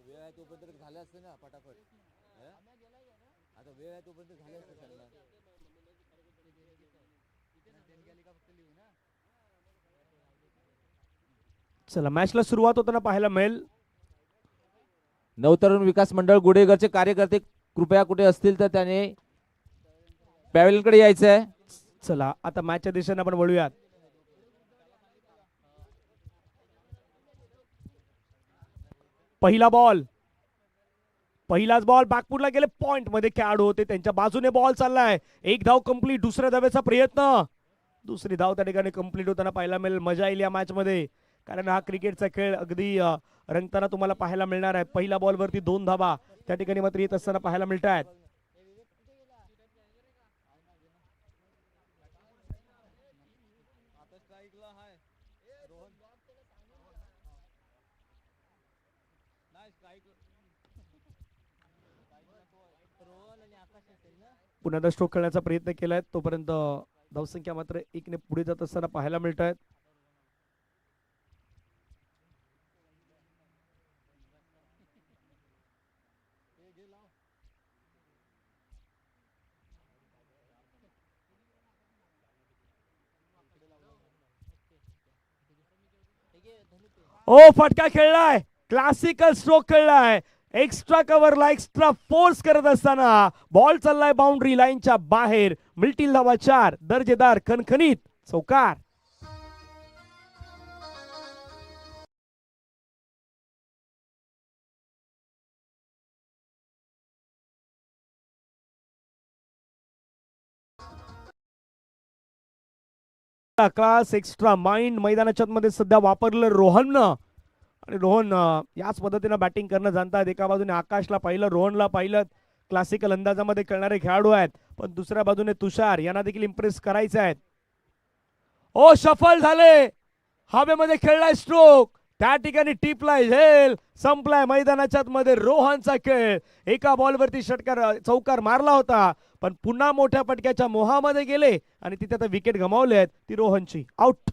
वेळ आहे तोपर्यंत झाले असते ना पटापट. आता वेळ आहे तोपर्यंत झाले असते त्यांना. चला मॅचला सुरुवात होताना पाहायला मिळेल. नवतरुण विकास मंडळ गुडेगरचे कार्यकर्ते कृपया कुठे असतील तर त्याने पॅव्हलियनकडे यायचं आहे. चला आता मॅचच्या दिशेने आपण वळूयात. पहिला बॉल, पहिलाच बॉल बॅकफुटला गेले. पॉइंट मध्ये खेळाडू होते त्यांच्या बाजूने बॉल चाललाय. एक धाव कंप्लीट. दुसऱ्या धावेचा प्रयत्न. दुसरी धाव त्या ठिकाणी कंप्लीट होताना पाहायला मिळेल. मजा येईल या मॅच मध्ये, कारण हा क्रिकेटचा खेळ अगदी रंगताना तुम्हाला पाहायला मिळणार आहे. पहिल्या बॉल वरती 2 धावा त्या ठिकाणी मात्र येत असताना पाहायला मिळत आहेत. पुन्हा स्ट्रोक खेळण्याचा प्रयत्न केलाय, तोपर्यंत धावसंख्या मात्र 1 ने पुढे जात असताना पाहायला मिळत आहेत. ओ फटका खेळलाय. क्लासिकल स्ट्रोक खेळलाय. एक्स्ट्रा कव्हरला एक्स्ट्रा फोर्स करत असताना बॉल चाललाय बाउंड्री लाईनच्या बाहेर. मिळतील धावा 4. दर्जेदार खणखणीत चौकार. क्लास एक्स्ट्रा माइंड मैदानाच्या मध्ये सध्या वापरलं रोहननं. आणि रोहन याच पद्धतीनं बॅटिंग करणं जाणतात. एका बाजूने आकाशला पाहिलं, रोहनला पाहिलं, क्लासिकल अंदाजामध्ये खेळणारे खेळाडू आहेत. पण दुसऱ्या बाजूने तुषार यांना देखील इम्प्रेस करायचे आहेत. ओ सफल झाले. हवेमध्ये खेळलाय स्ट्रोक. त्या ठिकाणी टिपलाय झेल. संपलाय मैदानाच्या मध्ये रोहनचा खेळ. एका बॉलवरती षटकार चौकार मारला होता, पण पुन्हा मोठ्या पटक्याच्या मोहामध्ये गेले आणि तिथे आता विकेट गमावले आहेत. ती रोहनची. आउट.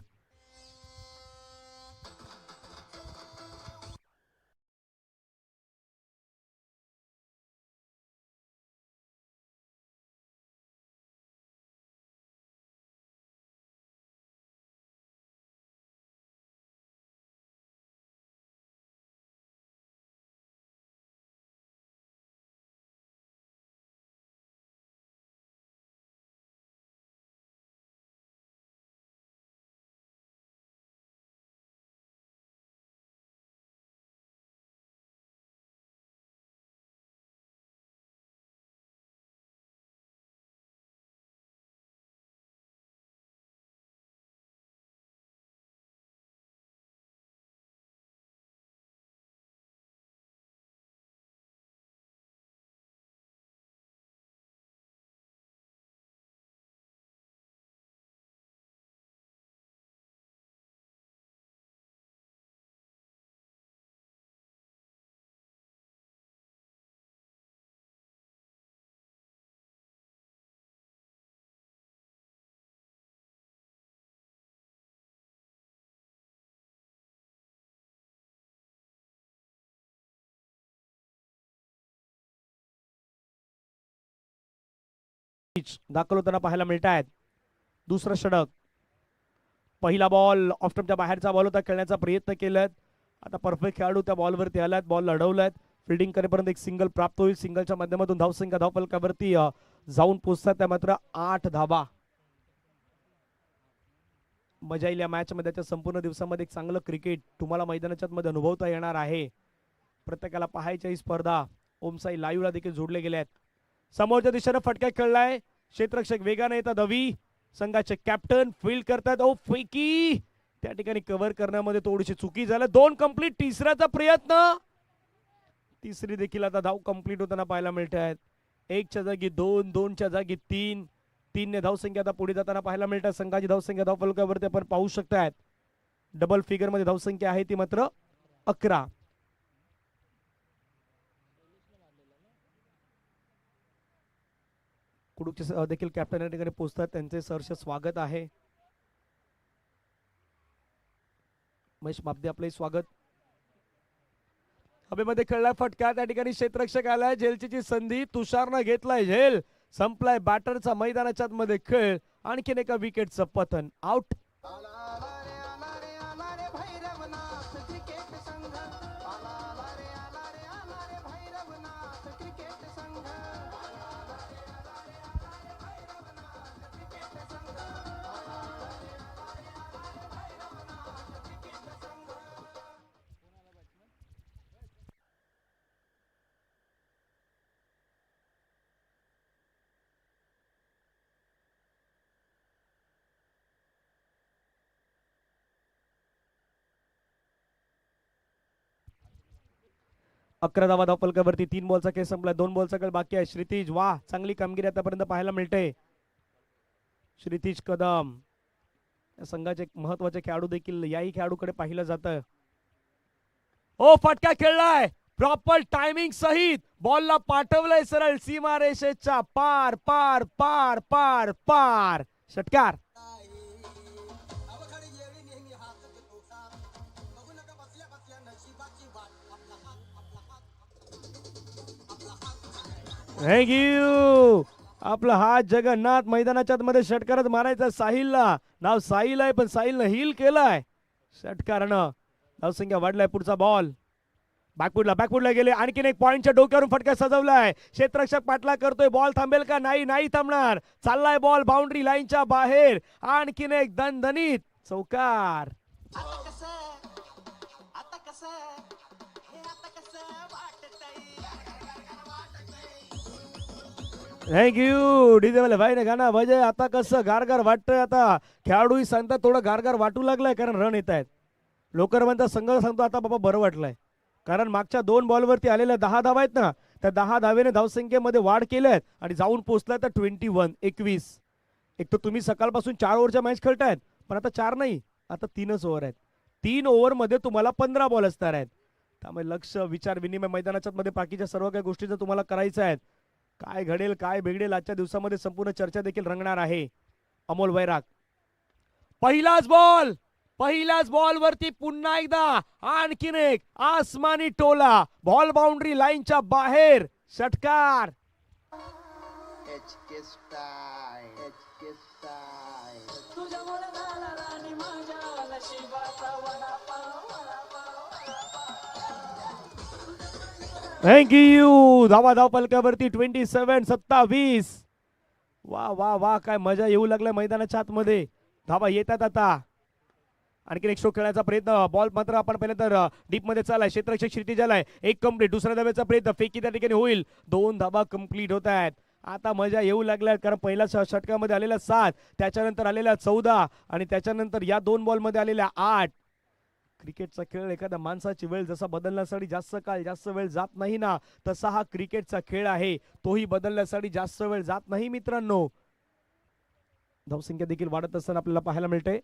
दाखल होताना पाहायला मिळत आहेत. दुसरं षटक. पहिला बॉल ऑफस्टंपच्या बाहेरचा बॉल होता. खेळण्याचा प्रयत्न केलाय. आता परफेक्ट खेळाडू त्या बॉलवरती आलात. बॉल लढवलाय. फिल्डिंग करेपर्यंत एक सिंगल प्राप्त होईल. सिंगलच्या माध्यमातून धावसंख्या धावफलकावरती जाऊन पोहोचतात. त्या मात्र 8 धावा. मजा येईल या मॅच मध्ये. त्याच्या संपूर्ण दिवसामध्ये एक चांगलं क्रिकेट तुम्हाला मैदानाच्या मध्ये अनुभवता येणार आहे. प्रत्येकाला पाहायची ही स्पर्धा ओमसाई लाईव्हला देखील जोडले गेले आहेत. समोरच्या दिशेने फटका खेळलाय. क्षेत्ररक्षक वेगाने येतात. दवी संघाचे कॅप्टन फील्ड करतात. ओ फेकी त्या ठिकाणी कव्हर करण्यामध्ये थोडीशी चुकी झाली. 2 कंप्लीट. तिसऱ्याचा प्रयत्न. तिसरी देखील आता धाव कंप्लीट होताना पाहायला मिळत आहेत. 1च्या जागी 2, 2च्या जागी 3. 3 ने धावसंख्या आता पुढे जाताना पाहायला मिळतात. संघाची धावसंख्या धावफलकावरती आपण पाहू शकतायत. डबल फिगर मध्ये धावसंख्या आहे ती मात्र 11. कुडूकचे देखील कॅप्टन या ठिकाणी पोहोचतात. त्यांचे सहर्ष स्वागत आहे. महेश मापदे आपले स्वागत. हवेमध्ये खेळलाय फटका, त्या ठिकाणी क्षेत्ररक्षक आलाय, झेलची संधी तुषारनं घेतलाय झेल, संपलाय बॅटरचा मैदानाच्या मध्ये खेळ. आणखीन एका विकेटचं पतन, आउट. अकरा धावा धावफलकावरती, 3 बॉलचा खेळ संपला, 2 बॉलचा खेळ बाकी आहे. क्षितिज, वाह, चांगली कामगिरी आतापर्यंत पाहायला मिळते. क्षितिज कदम या संघाचे एक महत्वाचे खेळाडू देखील याही खेळाडूकडे पाहिलं जातं. ओ फटका खेळलाय प्रॉपर टायमिंग सहित, बॉलला पाठवलंय सरळ सीमारेषेच्या पार पार पार पार पार, षटकार. Thank you. आपला हा जगन्नाथ मैदानाच्या मध्ये षटकारच मारायचा साहिलला. नाव साहिल आहे पण साहिलनं हिल केलाय षटकारानं. धावसंख्या वाढलाय. पुढचा बॉल बॅकफुटला गेले. आणखीन एक पॉइंटच्या डोक्यावरून फटका सजवलाय. क्षेत्ररक्षक पाठला करतोय. बॉल थांबेल का? नाही थांबणार. चाललाय बॉल बाउंड्री लाईनच्या बाहेर. आणखीन एक दणदणीत चौकार. थँक्यू डीजे वाले भाई ने गाणं म्हणजे आता कसं गारगार वाटतंय. आता खेळाडूही सांगतात थोडं गारगार वाटू लागलाय कारण रन येत आहेत. लोकर म्हणतात, संघ सांगतो आता बाबा बरं वाटलंय. कारण मागच्या 2 बॉलवरती आलेल्या 10 धावा आहेत ना, त्या 10 धावेने धावसंख्येमध्ये वाढ केल्यात आणि जाऊन पोहोचलाय तर 21. एक तर तुम्ही सकाळपासून 4 ओव्हरच्या मॅच खेळतायत, पण आता 4 नाही, आता 3च ओव्हर आहेत. 3 ओव्हरमध्ये तुम्हाला 15 बॉल असणार आहेत. त्यामुळे लक्ष, विचार विनिमय मैदानाच्या मध्ये बाकीच्या सर्व काही गोष्टीचं तुम्हाला करायचं आहे. काय घडेल काय बिघडेल आजच्या दिवसामध्ये संपूर्ण चर्चा देखील रंगणार आहे. अमोल वैराग, पहिल्याच बॉल वरती पुन्हा एकदा आणखीन एक आसमानी टोला. बॉल बाउंड्री लाईनच्या बाहेर, षटकार. थँक्यू. धाव पलकावरती 27. वा वा वा, काय मजा येऊ लागलाय मैदानाच्या आतमध्ये. धावा येतात आता. आणखीन एक स्ट्रोक खेळण्याचा प्रयत्न. बॉल मात्र आपण पहिले तर डीप मध्ये चालाय. क्षेत्ररक्षक क्षितिज आलाय. एक कंप्लीट. दुसऱ्या धाव्याचा प्रयत्न, फेकी त्या ठिकाणी होईल. 2 धावा कंप्लीट होत आहेत. आता मजा येऊ लागल्या कारण पहिल्या षटकामध्ये आलेल्या 7, त्याच्यानंतर आलेल्या 14 आणि त्याच्यानंतर या 2 बॉलमध्ये आलेल्या 8. क्रिकेटचा खेळ एखाद्या माणसाची वेळ जसा बदलण्यासाठी जास्त वेळ जात नाही ना, तसा हा क्रिकेटचा खेळ आहे. तोही बदलण्यासाठी जास्त वेळ जात नाही मित्रांनो. धावसंख्या देखील वाढत असताना आपल्याला पाहायला मिळते.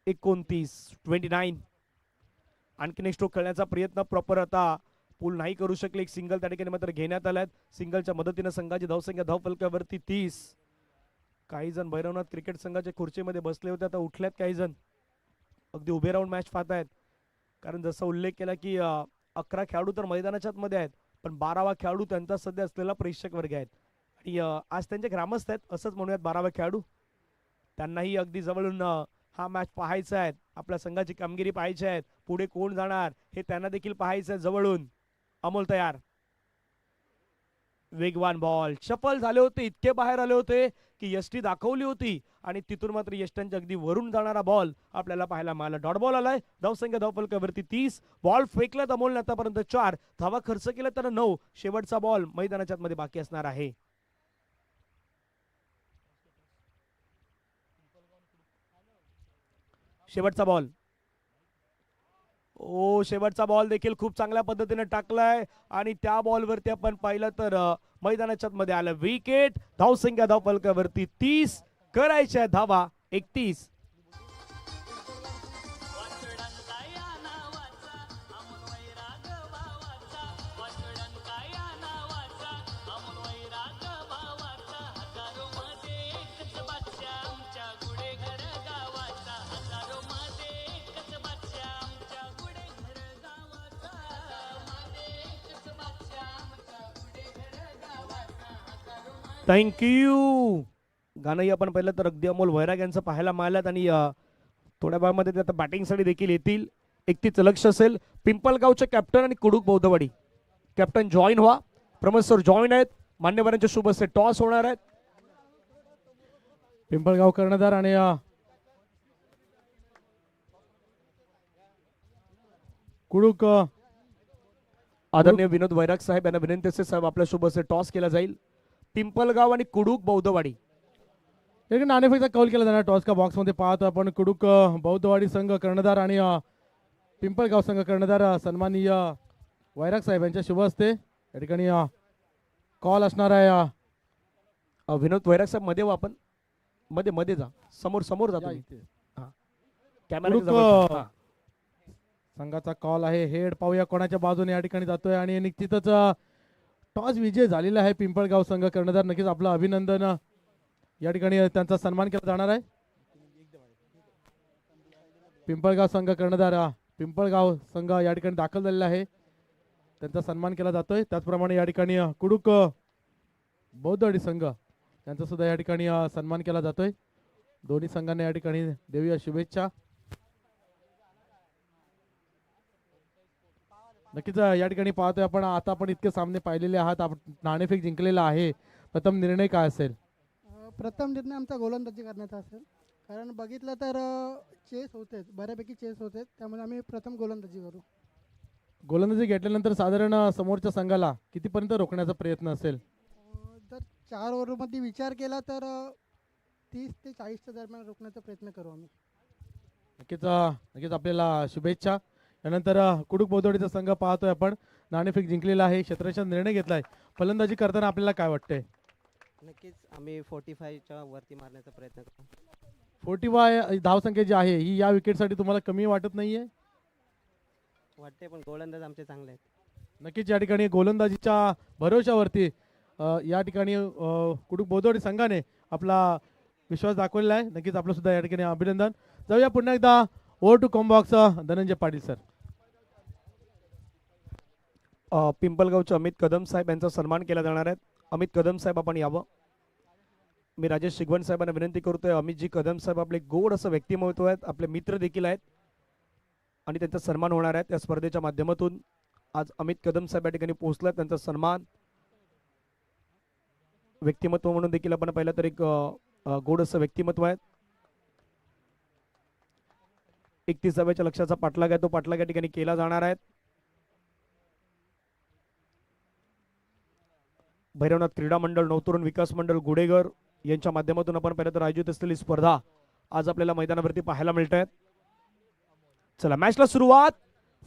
29. आणखीन एक स्ट्रोक खेळण्याचा प्रयत्न प्रॉपर आता पूल नाही करू शकले. एक सिंगल त्या ठिकाणी मात्र घेण्यात आलाय. सिंगलच्या मदतीने संघाची धावसंख्या धावफलकावरती 30. काही जण भैरवनाथ क्रिकेट संघाच्या खुर्चीमध्ये बसले होते, आता उठल्यात. काही जण अगदी उभे राहून मॅच पाहतायत. कारण जसा उल्लेख केला की 11 खेळाडू तर मैदानाच्या मध्ये आहेत, पण 12वा खेळाडू त्यांचा सध्या असलेला प्रेक्षक वर्ग आहेत. आणि आज त्यांचे ग्रामस्थ आहेत असंच म्हणूयात. 12वा खेळाडू, त्यांनाही अगदी जवळून हा मॅच पाहायचा आहे. आपल्या संघाची कामगिरी पाहायची आहे. पुढे कोण जाणार हे त्यांना देखील पाहायचं आहे जवळून. अमोल तयार. वेगवान बॉल. शफल झाले होते, इतके बाहेर आले होते की यष्टी दाखवली होती आणि तिथून मात्र यष्टांच्या अगदी वरून जाणारा बॉल आपल्याला पाहायला मिळाला. डॉट बॉल आलाय. धावसंख्या धावफलकावरती 30. बॉल फेकल्यात अमोलने आतापर्यंत 4 धावा खर्च केला तर 9. शेवटचा बॉल मैदानाच्या मध्ये बाकी असणार आहे. शेवटचा बॉल. शेवटचा बॉल देखील खूप चांगल्या पद्धतीने टाकलाय आणि त्या बॉलवरती आपण पाहिलं तर मैदानाच्या मध्ये आलं विकेट. धावसंख्या धावफलकावरती 30. करायच्या धावा 31. थँक्यू. गाणंही आपण पहिलं तर अगदी अमोल वैराग यांचं पाहायला मिळालं आणि थोड्या वेळामध्ये ते आता बॅटिंगसाठी देखील येतील. 31 लक्ष असेल. पिंपळगावचे कॅप्टन आणि कुडूक बौद्धवाडी कॅप्टन जॉईन व्हा. प्रमोद सर जॉईन आहेत. मान्यवरांच्या शुभ हस्ते टॉस होणार आहेत. पिंपळगाव कर्णधार आणि कुडूक आदरणीय विनोद वैराग साहेब यांना विनंती असेल साहेब आपल्या शुभ हस्ते टॉस केला जाईल. पिंपळगाव आणि कुडूक बौद्धवाडी एक नाणेफेकचा कौल केला जाणार. टॉस का बॉक्स मध्ये पाहतो आपण. कुडूक बौद्धवाडी संघ कर्णधार आणि पिंपळगाव संघ कर्णधार सन्माननीय वैराग साहेब यांच्या शुभ हस्ते या ठिकाणी कॉल असणार आहे. विनोद वैराग साहेब मध्ये वा आपण मध्ये मध्ये जा. समोर समोर जा तुम्ही. कॅमेरा कुडूक संघाचा कॉल आहे. हेड पाहूया कोणाच्या बाजूने या ठिकाणी जातोय आणि निश्चितच टॉस विजय झालेला आहे पिंपळगाव संघ कर्णधार. नक्कीच आपलं अभिनंदन. या ठिकाणी त्यांचा सन्मान केला जाणार आहे. पिंपळगाव संघ कर्णधार पिंपळगाव संघ या ठिकाणी दाखल झालेला आहे. त्यांचा सन्मान केला जातोय. त्याचप्रमाणे या ठिकाणी कुडूक बौद्धवाडी संघ यांचा सुद्धा या ठिकाणी सन्मान केला जातोय. दोन्ही संघांना या ठिकाणी देऊया शुभेच्छा. नक्कीच या ठिकाणी पाहतोय आपण. आता आपण इतके सामने पाहिलेले आहात. आपण नाणेफेक जिंकलेला आहे. प्रथम निर्णय काय असेल? प्रथम निर्णय आमचा गोलंदाजी करण्याचा असेल. कारण बघितलं तर चेस होते, बऱ्यापैकी चेस होते, त्यामुळे आम्ही प्रथम गोलंदाजी करू. गोलंदाजी घेतल्यानंतर साधारण समोरच्या संघाला कितीपर्यंत रोखण्याचा प्रयत्न असेल? जर 4 ओव्हरमध्ये विचार केला तर 30 ते 40च्या दरम्यान रोखण्याचा प्रयत्न करू आम्ही. नक्कीच नक्कीच आपल्याला शुभेच्छा. यानंतर कुडूक बौद्धवाडीचा संघ पाहतोय आपण. नाणेफेक जिंकलेला आहे. क्षेत्ररक्षण निर्णय घेतलाय. फलंदाजी करताना आपल्याला काय वाटतंय? नक्कीच आम्ही 45च्या वरती मारण्याचा प्रयत्न करू. 45 धावसंख्या जी आहे ही या विकेटसाठी तुम्हाला कमी वाटत नाहीये? वाटते पण गोलंदाज आमचे चांगले आहेत. नक्कीच या ठिकाणी गोलंदाजीच्या भरोशावरती या ठिकाणी कुडूक बौद्धवाडी संघाने आपला विश्वास दाखवलेला आहे. नक्कीच आपलं सुद्धा या ठिकाणी अभिनंदन. जाऊया पुन्हा एकदा ओव्हर टू कॉम्बॉक्स धनंजय पाटील सर. पिंपळगावचे अमित कदम साहेब यांचा सन्मान केला जाणार आहे. अमित कदम साहेब आपण यावं. मी राजेश शिगवण साहेबांना विनंती करतोय. अमितजी कदम साहेब आपले गोड असं व्यक्तिमत्व आहेत. आपले मित्र देखील आहेत आणि त्यांचा सन्मान होणार आहे त्या स्पर्धेच्या माध्यमातून. आज अमित कदम साहेब या ठिकाणी पोहोचला. त्यांचा सन्मान व्यक्तिमत्व म्हणून देखील आपण पाहिलं तर एक गोड असं व्यक्तिमत्व आहे. 31व्या लक्षाचा पाठलाग आहे. तो पाठलाग या ठिकाणी केला जाणार आहे. भैरवनाथ क्रीडा मंडळ, नवतरुण विकास मंडळ गुडेगर यांच्या माध्यमातून आपण पाहिलं तर आयोजित असलेली स्पर्धा आज आपल्याला मैदानावरती पाहायला मिळत आहेत. चला मॅचला सुरुवात.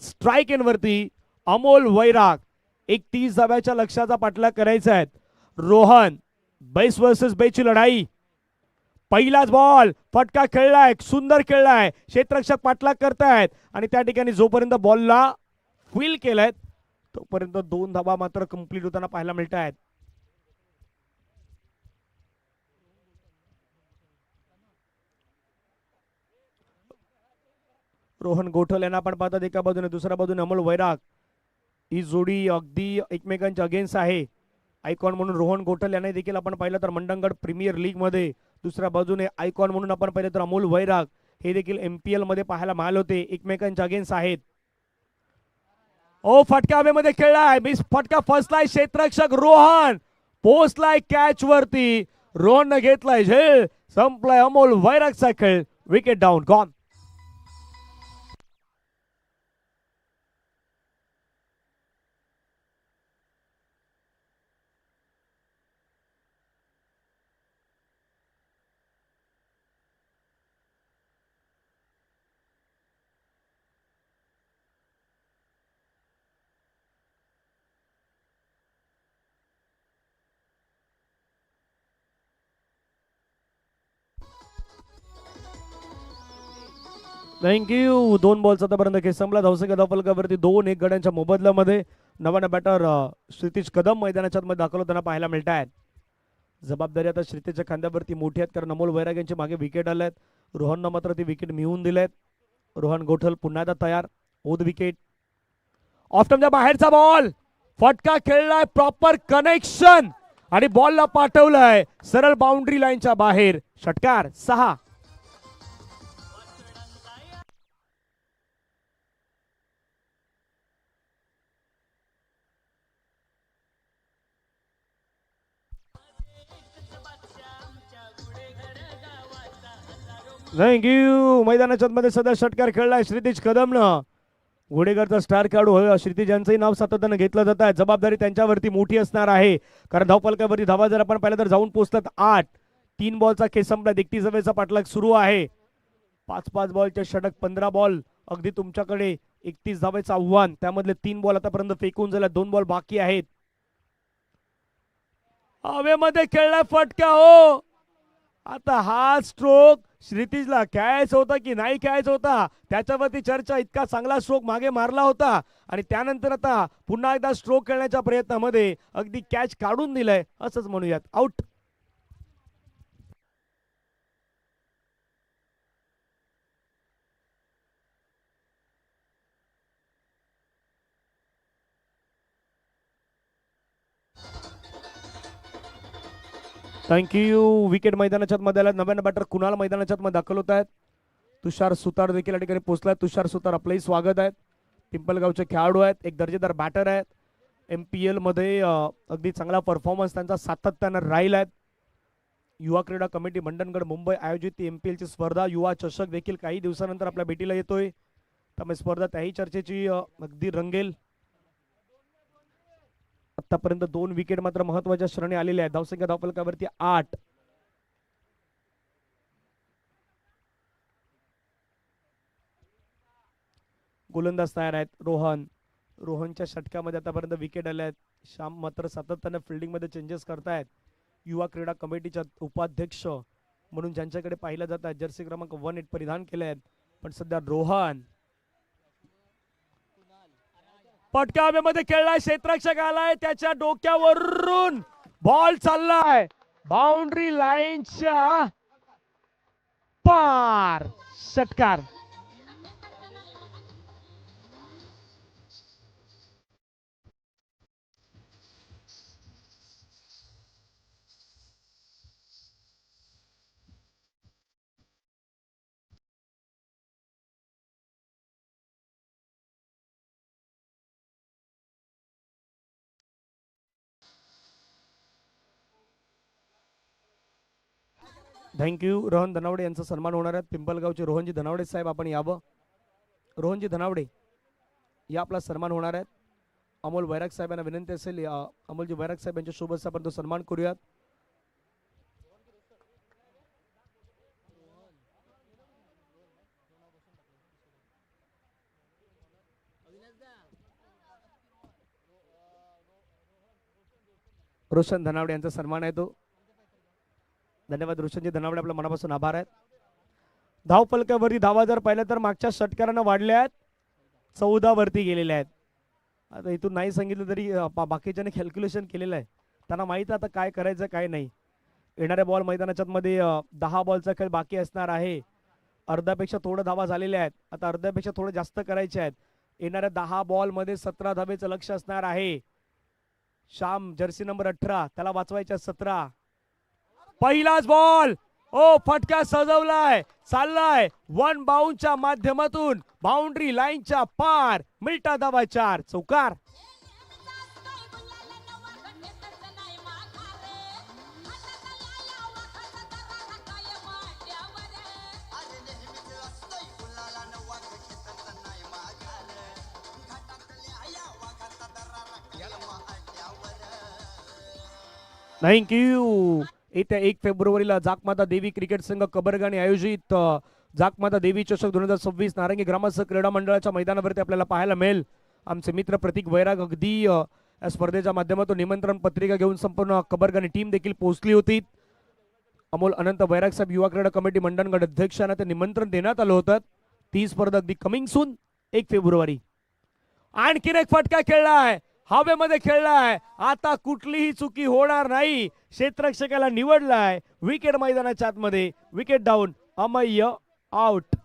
स्ट्राईक एंड वरती अमोल वैराग 31व्या लक्षाचा पाठलाग करायचा आहे. रोहन 22 वर्सेस 22 ची लढाई. पहिलाच बॉल फटका खेळलाय. सुंदर खेळलाय. क्षेत्ररक्षक पाठलाग करतायत आणि त्या ठिकाणी जोपर्यंत बॉलला फील केलाय तोपर्यंत 2 धावा मात्र कंप्लीट होताना पाहायला मिळत आहेत. रोहन गोठल यांना आपण पाहतात एका बाजूने, दुसऱ्या बाजूने अमोल वैराग. ही जोडी अगदी एकमेकांच्या अगेन्स्ट आहे. आयकॉन म्हणून रोहन गोठल यांना देखील आपण पाहिलं तर मंडणगड प्रीमियर लीग मध्ये, दुसऱ्या बाजूने आयकॉन म्हणून आपण पाहिलं तर अमोल वैराग हे देखील MPL मध्ये पाहायला मिळाले होते. एकमेकांच्या अगेन्स्ट आहेत. ओ फटका हवेमध्ये खेळलाय. मिस फटका फसलाय. क्षेत्ररक्षक रोहन पोहोचलाय कॅच वरती. रोहन घेतलाय झेल. संपलाय अमोल वैरागचा खेळ. Wicket down gone. Thank you. 2 balls आतापर्यंत खेळ संपला. धावसंख्या धावफलकावरती 2-1 गड्यांच्या मोबदल्यामध्ये नव्यानं बॅटर क्षितिज कदम मैदानाच्या मध्ये दाखल होताना पाहायला मिळत आहेत. जबाबदारी आता क्षितिजच्या खांद्यावरती मोठी आहेत कारण अमोल वैराग यांच्या मागे विकेट आल्यात. रोहननं मात्र ती विकेट मिळवून दिलेत. रोहन गोठल पुन्हा एकदा तयार. ओद विकेट. ऑफ स्टंपच्या बाहेरचा बॉल फटका खेळलाय. प्रॉपर कनेक्शन आणि बॉलला पाठवलंय सरळ बाउंड्री लाईनच्या बाहेर. षटकार 6. थँक्यू. मैदानाच्या मध्ये सध्या षटकार खेळलाय श्रीतीश कदमनं. घोडेकरचा स्टार खेळाडू श्रीतीश यांचंही नाव सातत्यानं घेतलं जात आहे. जबाबदारी त्यांच्यावरती मोठी असणार आहे, कारण धावपलकावरती धावा जर आपण पाहिलं तर जाऊन पोहोचतात 8. 3 बॉलचा खेळ संपला. 31 धावेचा पाठलाग सुरू आहे. 5-5 बॉलचे षटक, 15 बॉल अगदी तुमच्याकडे. 31 धावेचं आव्हान, त्यामधले 3 बॉल आतापर्यंत फेकून झाले. 2 बॉल बाकी आहेत. हवेमध्ये खेळलाय फटका हो. आता हा स्ट्रोक श्रीतीशला खेळायचा होता की नाही खेळायचा होता त्याच्यावरती चर्चा. इतका चांगला स्ट्रोक मागे मारला होता आणि त्यानंतर आता पुन्हा एकदा स्ट्रोक खेळण्याच्या प्रयत्नामध्ये अगदी कॅच काढून दिलाय असंच म्हणूयात. आउट. थँक्यू. विकेट मैदानाच्या मध्ये आला. नव्यानं बॅटर कुणाल मैदानाच्या मध्ये दाखल होत आहेत. तुषार सुतार देखील या ठिकाणी पोहोचलाय. तुषार सुतार आपलंही स्वागत आहे. पिंपलगावचे खेळाडू आहेत, एक दर्जेदार बॅटर आहेत. MPL मध्ये अगदी चांगला परफॉर्मन्स त्यांचा सातत्यानं राहिला आहे. युवा क्रीडा कमिटी मंडणगड मुंबई आयोजित MPL ची स्पर्धा युवा चषक देखील काही दिवसानंतर आपल्या भेटीला येतोय. त्यामुळे स्पर्धा त्याही चर्चेची अगदी रंगेल. आतापर्यंत 2 विकेट मात्र महत्वाच्या श्रेणी आलेल्या आहेत. धावसंख्या धावफलकावरती 8. गोलंदाज तयार आहेत. रोहनच्या षटकामध्ये आतापर्यंत विकेट आल्या आहेत. श्याम मात्र सातत्याने फिल्डिंग मध्ये चेंजेस करतायत. युवा क्रीडा कमिटीच्या उपाध्यक्ष म्हणून ज्यांच्याकडे पाहिलं जात आहे, जर्सी क्रमांक 18 परिधान केले आहेत. पण सध्या रोहन पटका हवेमध्ये खेळलाय. क्षेत्ररक्षक आलाय, त्याच्या डोक्यावरून बॉल चाललाय बाउंड्री लाईनच्या पार. षटकार. थँक्यू. रोहन धनावडे यांचा सन्मान होणार आहे. पिंपलगावचे रोहनजी धनावडे साहेब आपण यावं. रोहनजी धनावडे या आपला सन्मान होणार आहेत. अमोल वैराग साहेबांना विनंती असेल, अमोलजी वैराग साहेब यांच्या शुभ हस्ते आपण तो सन्मान करूयात. रोशन धनावडे यांचा सन्मान आहे तो. धन्यवाद रोशनजी धनावडे, आपल्या मनापासून आभार आहेत. धावफलकावरती धावा जर पाहिल्या तर मागच्या षटकारांना वाढल्या आहेत, 14 वरती गेलेल्या आहेत. आता इथून नाही सांगितलं तरी बाकीच्याने कॅल्क्युलेशन केलेलं आहे. त्यांना माहित आहे आता काय करायचं काय नाही. येणाऱ्या बॉल मैदानाच्या मध्ये 10 बॉलचा खेळ बाकी असणार आहे. अर्ध्यापेक्षा थोडं धावा झालेल्या आहेत. आता अर्ध्यापेक्षा थोडं जास्त करायचे आहेत. येणाऱ्या 10 बॉल मध्ये 17 धावेचं लक्ष असणार आहे. श्याम जर्सी नंबर 18 त्याला वाचवायच्या 17. पहिलाच बॉल. ओ फटका सजवलाय, चाललाय 1 बाउंडच्या माध्यमातून बाउंड्री लाईनच्या पार. मिल्टा धावा 4. चौकार. थँक्यू. येत्या 1 फेब्रुवारीला जाकमाता देवी क्रिकेट संघ कबरगाणी आयोजित जाकमाता देवी चषक 2026 नारंगी ग्रामस्थ क्रीडा मंडळाच्या मैदानावरती आपल्याला पाहायला मिळेल. आमचे मित्र प्रतीक वैराग अगदी या स्पर्धेच्या माध्यमातून निमंत्रण पत्रिका घेऊन संपूर्ण कबरगाणी टीम देखील पोहोचली होती. अमोल अनंत वैराग साहेब युवा क्रीडा कमिटी मंडणगड अध्यक्षांना ते निमंत्रण देण्यात आलं होतं. ती स्पर्धा अगदी कमिंग सून 1 फेब्रुवारी. आणखीन एक फटका खेळलाय, हवेमध्ये खेळलाय. आता कुठलीही चुकी होणार नाही. क्षेत्ररक्षकाला निवडलाय. विकेट मैदानाच्या आतमध्ये. Wicket down. अमय्य आउट.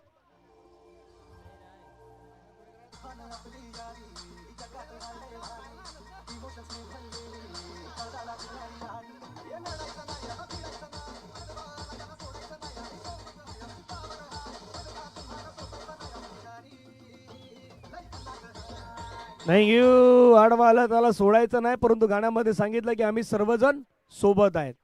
थँक्यू. आडवाला त्याला सोडायचं नाही, परंतु गाण्यामध्ये सांगितलं की आम्ही सर्वजण सोबत आहेत.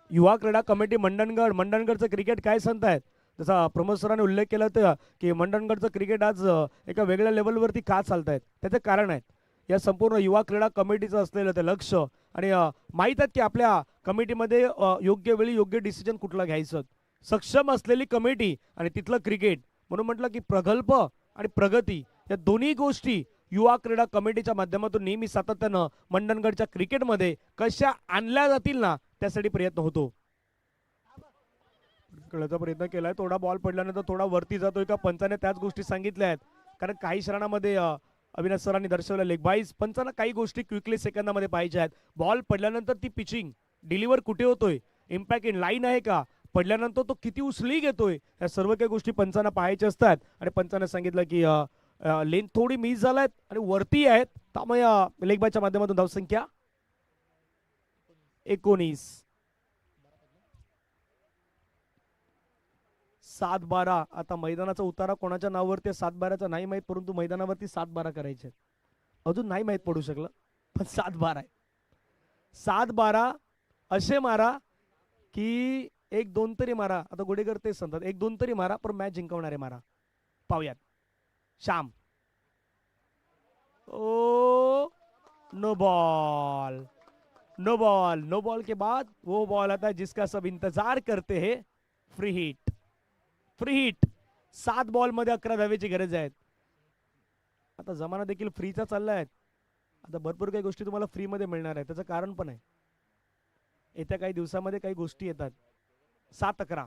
युवा क्रीडा कमिटी मंडणगडचं क्रिकेट काय सांगतायत, जसा प्रमोद सरांनी उल्लेख केला होता की मंडणगडचं क्रिकेट आज एका वेगळ्या लेवलवरती का चालतायत, त्याचे कारण आहेत. या संपूर्ण युवा क्रीडा कमिटीचं असलेलं ते लक्ष आणि माहीत आहेत की आपल्या कमिटीमध्ये योग्य वेळी योग्य डिसिजन कुठलं घ्यायचं, सक्षम असलेली कमिटी आणि तिथलं क्रिकेट. म्हणून म्हटलं की प्रगल्भ आणि प्रगती या दोन्ही गोष्टी युवा क्रीडा कमिटीच्या माध्यमातून नेहमी सातत्यानं मंडणगडच्या क्रिकेटमध्ये कशा आणल्या जातील ना, त्यासाठी प्रयत्न होतो. कळायचा प्रयत्न केलाय, थोडा बॉल पडल्यानंतर थोडा वरती जातोय का, पंचाने त्याच गोष्टी सांगितल्या आहेत. कारण काही क्षणामध्ये अविनाश सरांनी दर्शवलं लेग बाईज, पंचांना काही गोष्टी क्विकली सेकंदामध्ये पाहिजे आहेत. बॉल पडल्यानंतर ती पिचिंग डिलिव्हर कुठे होतोय, इम्पॅक्ट इन लाईन आहे का, पडल्यानंतर तो किती उचली घेतोय, या सर्व काही गोष्टी पंचांना पाहायच्या असतात. आणि पंचाने सांगितलं की लेन थोडी मिस झालायत आणि वरती आहेत, त्यामुळे लेग बायच्या माध्यमातून धावसंख्या 19. 7-12. आता मैदानाचा उतारा कोणाच्या नावावरती 7-12चा नाही माहित, परंतु मैदानावरती 7-12 करायचे अजून नाही माहित पडू शकलं, पण 7-12 आहे. 7-12 असे मारा की 1-2 तरी मारा. आता गुडेकर तेच सांगतात, 1-2 तरी मारा, पण मॅच जिंकवणारे मारा. पाहूयात. शाम. Oh no ball. No ball. No ball के बाद वो बॉल आता है जिसका सब इंतजार करते हैं, free hit. Free hit. 7 ball मध्ये 11 धावेची गरज आहे. आता जमाना देखील फ्रीचा चाललाय. आता भरपूर काही गोष्टी तुम्हाला फ्री मध्ये मिळणार आहे, त्याचं कारण पण आहे. येत्या काही दिवसामध्ये काही गोष्टी येतात. 7-11.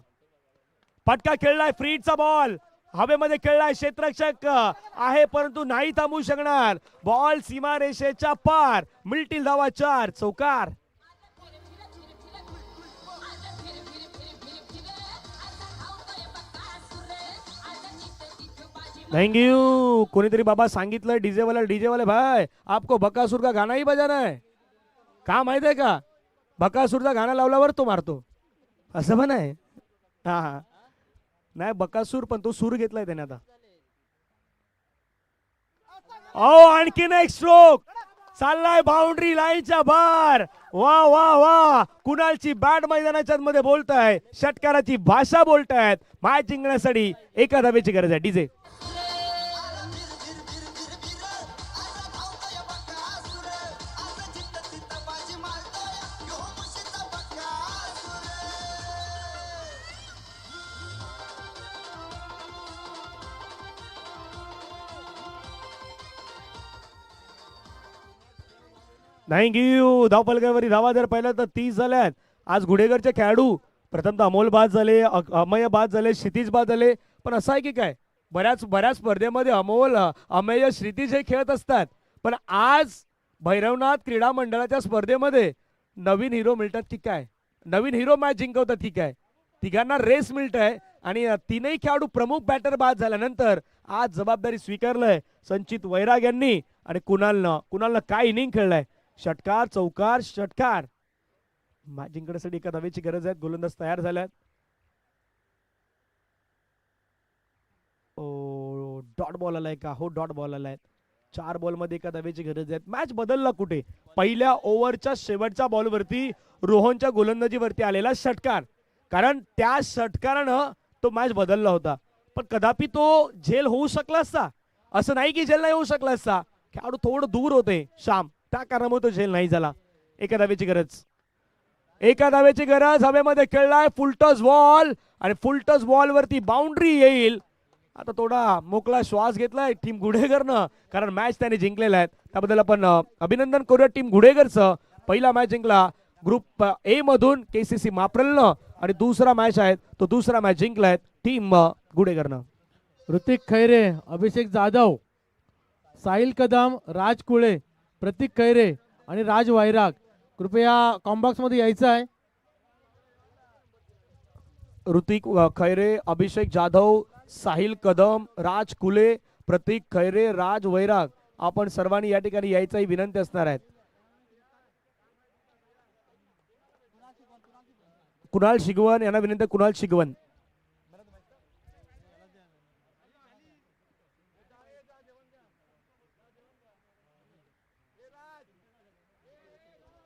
फटका खेळलाय, फ्री हिटचा बॉल हवेमध्ये खेळलाय, क्षेत्ररक्षक आहे परंतु नाही थांबू शकणार. बॉल सीमारेषेच्या पार, मिळतील धावा 4. चौकार. थँक्यू. कोणीतरी बाबा सांगितलं डीजे वाले भाई आपको बकासूर का गाना ही बजाना है. का माहित आहे का, बकासूरचा गाणं लावल्यावर तो मारतो, असं पण आहे. हा हा, नाही बकासूर, पण तो सूर घेतलाय त्याने आता. आणखीन एक स्ट्रोक चाललाय बाउंड्री लाईनच्या बाहेर. वा वा वा. कुणालची बॅट मैदानाच्या मध्ये बोलताय, षटकाराची भाषा बोलतायत. मॅच जिंकण्यासाठी एका धावेची गरज आहे. डीजे. थँक्यू. धावपलकावरी धावा जर पाहिलं तर 30 झाल्यात. आज गुडेगरचे खेळाडू प्रथमतः अमोल बाद झाले, अमय बाद झाले, क्षितिज बाद झाले. पण असं आहे की काय, बऱ्याच स्पर्धेमध्ये अमोल, अमेय, क्षितिज हे खेळत असतात. पण आज भैरवनाथ क्रीडा मंडळाच्या स्पर्धेमध्ये नवीन हिरो मिळतात की काय, नवीन हिरो मॅच जिंकवतात की काय. तिघांना रेस मिळत आहे आणि तीनही खेळाडू प्रमुख बॅटर बाद झाल्यानंतर आज जबाबदारी स्वीकारलंय संचित वैराग यांनी. आणि कुणालनं काय इनिंग खेळलाय. षटकार, चौकार, षटकार. मॅच जिंकण्यासाठी एका धावेची गरज आहे. गोलंदाज तयार झाल्यात. ओ डॉट बॉल आलाय का, हो डॉट बॉल आलाय. 4 बॉल मध्ये एका धावेची गरज आहे. मॅच बदलला कुठे, पहिल्या ओव्हरच्या शेवटच्या बॉलवरती रोहनच्या गोलंदाजीवरती आलेला षटकार, कारण त्या षटकारानं तो मॅच बदलला होता. पण कदापि तो झेल होऊ शकला असता, असं नाही की झेल नाही होऊ शकला असता. खेळाडू थोडं दूर होते शाम, त्या कारणामुळे तो झेल नाही झाला. एका धावेची गरज. हवेमध्ये खेळलाय फुलटॉस बॉल आणि फुलटॉस बॉल वरती बाउंड्री येईल. आता थोडा मोकळा श्वास घेतलाय टीम गुडेगरनं, कारण मॅच त्याने जिंकलेला आहे. त्याबद्दल आपण अभिनंदन करूया टीम गुडेगरचं. पहिला मॅच जिंकला ग्रुप ए मधून केसीसी माप्रलनं, आणि दुसरा मॅच आहे तो दुसरा मॅच जिंकलाय टीम गुडेगरनं. ऋतिक खैरे, अभिषेक जाधव, साहिल कदम, राज कुळे, प्रतीक खैरे आणि राज वैराग कृपया कॉम्बॉक्स मध्ये यायचं आहे. ऋतिक खैरे, अभिषेक जाधव, साहिल कदम, राज कुले, प्रतीक खैरे, राज वैराग, आपण सर्वांनी या ठिकाणी यायची विनंती असणार आहे. कुणाल शिगवण यांना विनंती आहे, कुणाल शिगवण